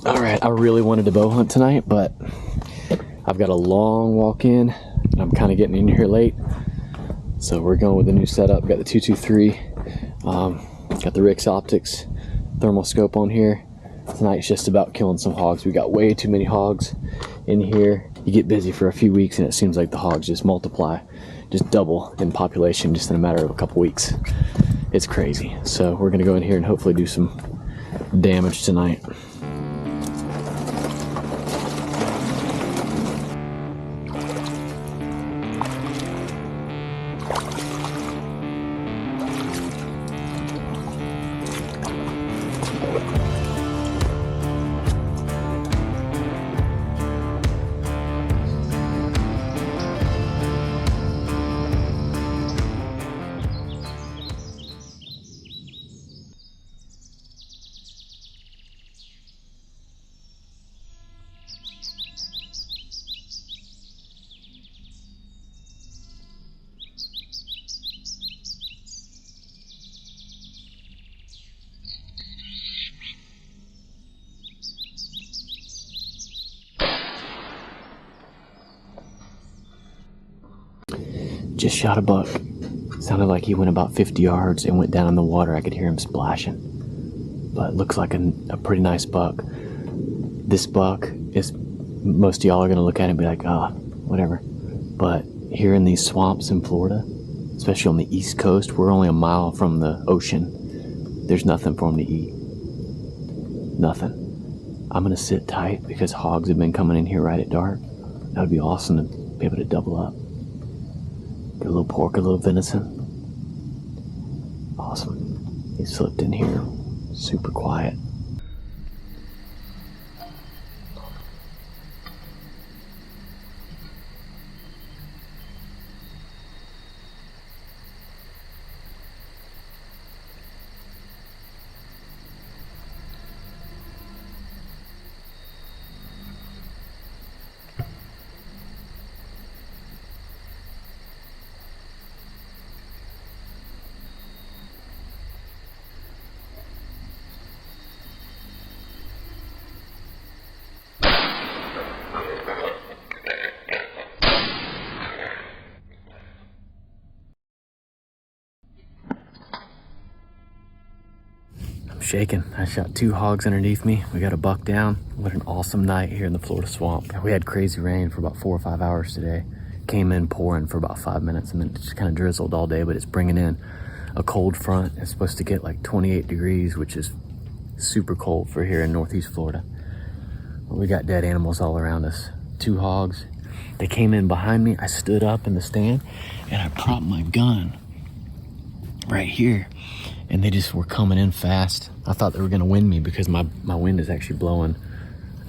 All right, I really wanted to bow hunt tonight, but I've got a long walk in and I'm kind of getting in here late. So we're going with a new setup. Got the 223, got the Rix Optics thermal scope on here. Tonight's just about killing some hogs. We got way too many hogs in here. You get busy for a few weeks and it seems like the hogs just multiply, just double in population just in a matter of a couple weeks. It's crazy. So we're gonna go in here and hopefully do some damage tonight. Just shot a buck. Sounded like he went about 50 yards and went down in the water. I could hear him splashing. But looks like a pretty nice buck. This buck is, most of y'all are gonna look at it and be like, ah, whatever. But here in these swamps in Florida, especially on the East Coast, we're only a mile from the ocean. There's nothing for him to eat. Nothing. I'm gonna sit tight because hogs have been coming in here right at dark. That would be awesome to be able to double up. Get a little pork, a little venison. Awesome. He slipped in here, super quiet. Shaking. I shot 2 hogs underneath me. We got a buck down. What an awesome night here in the Florida swamp. We had crazy rain for about 4 or 5 hours today. Came in pouring for about 5 minutes and then it just kind of drizzled all day, but it's bringing in a cold front. It's supposed to get like 28 degrees, which is super cold for here in Northeast Florida. But we got dead animals all around us. 2 hogs. They came in behind me. I stood up in the stand and I propped my gun right here. And they just were coming in fast. I thought they were gonna wind me because my wind is actually blowing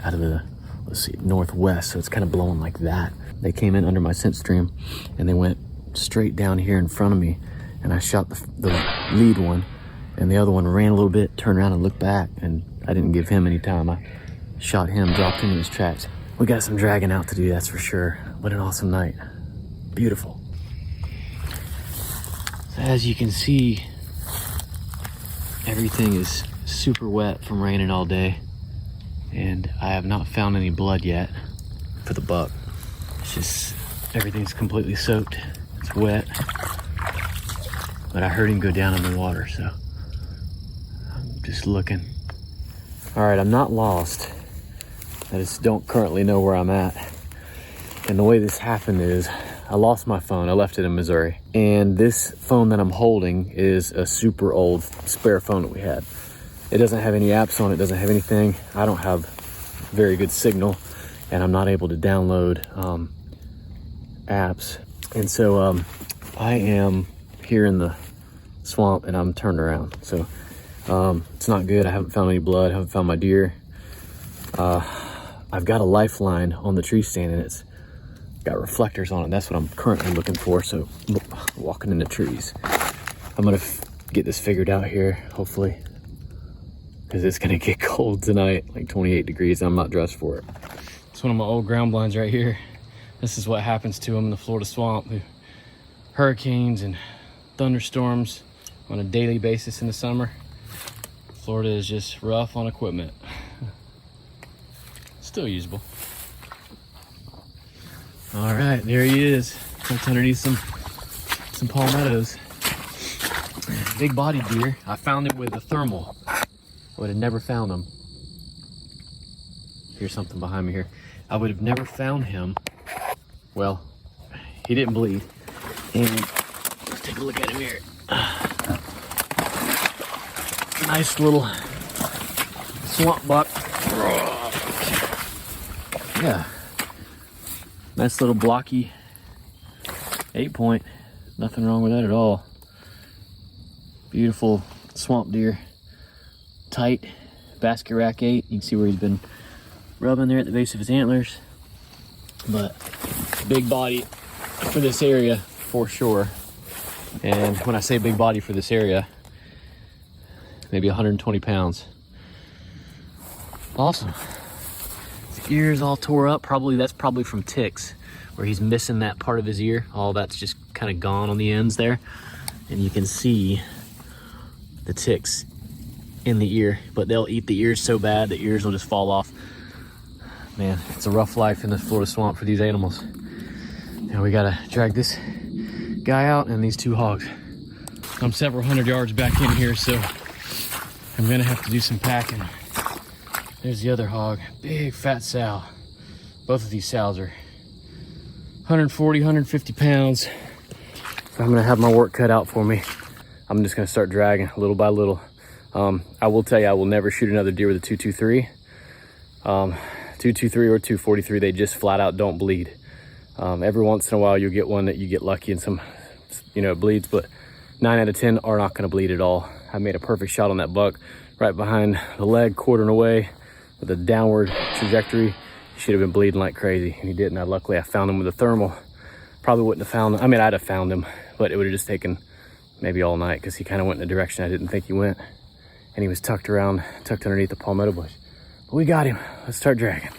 out of the, let's see, northwest. So it's kind of blowing like that. They came in under my scent stream and they went straight down here in front of me. And I shot the lead one and the other one ran a little bit, turned around and looked back. And I didn't give him any time. I shot him, dropped him in his tracks. We got some dragging out to do, that's for sure. What an awesome night. Beautiful. As you can see, everything is super wet from raining all day, and I have not found any blood yet for the buck. It's just, everything's completely soaked. It's wet, but I heard him go down in the water, so I'm just looking. All right, I'm not lost. I just don't currently know where I'm at. And the way this happened is I lost my phone. I left it in Missouri. And this phone that I'm holding is a super old spare phone that we had. It doesn't have any apps on it, doesn't have anything. I don't have very good signal and I'm not able to download apps. And so I am here in the swamp and I'm turned around. So it's not good. I haven't found any blood, I haven't found my deer. I've got a lifeline on the tree stand and it's got reflectors on it. That's what I'm currently looking for. So walking in the trees. I'm gonna get this figured out here, hopefully, because it's gonna get cold tonight, like 28 degrees. I'm not dressed for it. It's one of my old ground blinds right here. This is what happens to them in the Florida swamp. Hurricanes and thunderstorms on a daily basis in the summer. Florida is just rough on equipment. Still usable. All right, there he is. Tucked underneath some palmettos. Big bodied deer. I found him with a thermal. Would have never found him. Here's something behind me here. I would have never found him. Well, he didn't bleed. And let's take a look at him here. Nice little swamp buck. Yeah. Nice little blocky 8-point. Nothing wrong with that at all. Beautiful swamp deer. Tight basket rack 8. You can see where he's been rubbing there at the base of his antlers. But big body for this area for sure. And when I say big body for this area, maybe 120 pounds. Awesome. His ear's all tore up. That's probably from ticks, where he's missing that part of his ear. All that's just kind of gone on the ends there. And you can see the ticks in the ear, but they'll eat the ears so bad the ears will just fall off. Man, it's a rough life in the Florida swamp for these animals. Now we gotta drag this guy out and these 2 hogs. I'm several hundred yards back in here, so I'm gonna have to do some packing. There's the other hog, big fat sow. Both of these sows are 140, 150 pounds. So I'm gonna have my work cut out for me. I'm just gonna start dragging little by little. I will tell you, I will never shoot another deer with a 223. 223 or 243, they just flat out don't bleed. Every once in a while you'll get one that you get lucky and some, it bleeds, but 9 out of 10 are not gonna bleed at all. I made a perfect shot on that buck right behind the leg, quartering away with a downward trajectory. He should have been bleeding like crazy, and he didn't. Luckily I found him with a thermal. Probably wouldn't have found him. I mean, I'd have found him, but it would have just taken maybe all night, because he kind of went in a direction I didn't think he went. And he was tucked underneath the palmetto bush. But we got him. Let's start dragging.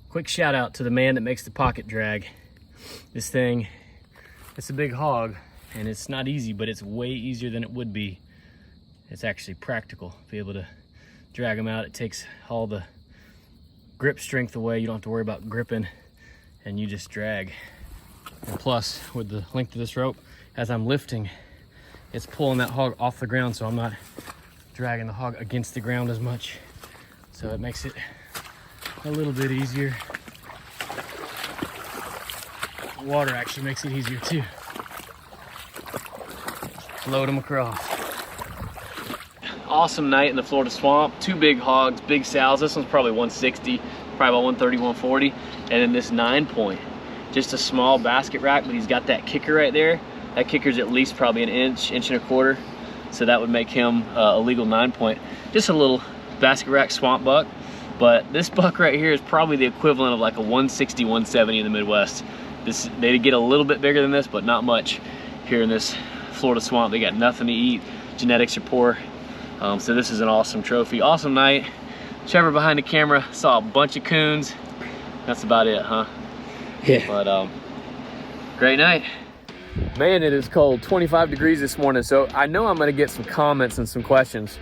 Quick shout out to the man that makes the pocket drag. This thing, it's a big hog, and it's not easy, but it's way easier than it would be. It's actually practical to be able to drag them out. It takes all the grip strength away. You don't have to worry about gripping, and you just drag. And plus, with the length of this rope, as I'm lifting, it's pulling that hog off the ground, so I'm not dragging the hog against the ground as much. So it makes it a little bit easier. The water actually makes it easier too. Load them across. Awesome night in the Florida swamp. 2 big hogs, big sows. This one's probably 160, probably about 130, 140. And then this 9-point, just a small basket rack, but he's got that kicker right there. That kicker's at least probably an inch and a quarter. So that would make him a legal 9-point. Just a little basket rack swamp buck. But this buck right here is probably the equivalent of like a 160, 170 in the Midwest. They get a little bit bigger than this, but not much here in this Florida swamp. They got nothing to eat. Genetics are poor. So this is an awesome trophy. Awesome night. Trevor behind the camera saw a bunch of coons. That's about it, huh? Yeah. But great night. Man, it is cold. 25 degrees this morning, so I know I'm gonna get some comments and some questions.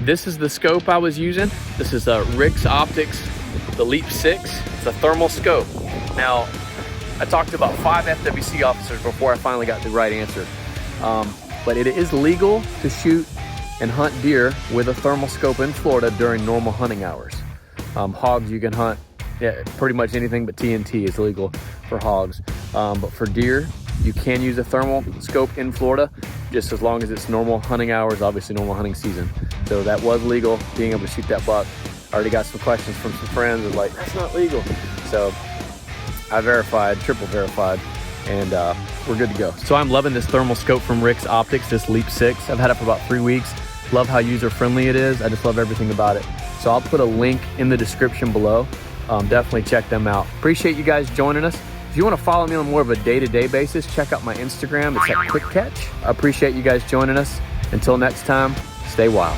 This is the scope I was using. This is a Rix Optics, the Leap 6. It's a thermal scope. Now, I talked to about 5 FWC officers before I finally got the right answer. But it is legal to shoot and hunt deer with a thermal scope in Florida during normal hunting hours. Hogs, you can hunt pretty much anything but TNT is legal for hogs. But for deer, you can use a thermal scope in Florida, just as long as it's normal hunting hours, obviously normal hunting season. So that was legal, being able to shoot that buck. I already got some questions from some friends that like, that's not legal. So I verified, triple verified, and we're good to go. So I'm loving this thermal scope from Rix Optics, this Leap 6. I've had it for about 3 weeks. Love how user-friendly it is. I just love everything about it. So I'll put a link in the description below. Definitely check them out. Appreciate you guys joining us. If you want to follow me on more of a day-to-day basis, check out my Instagram. It's at Quick Catch. I appreciate you guys joining us. Until next time, stay wild.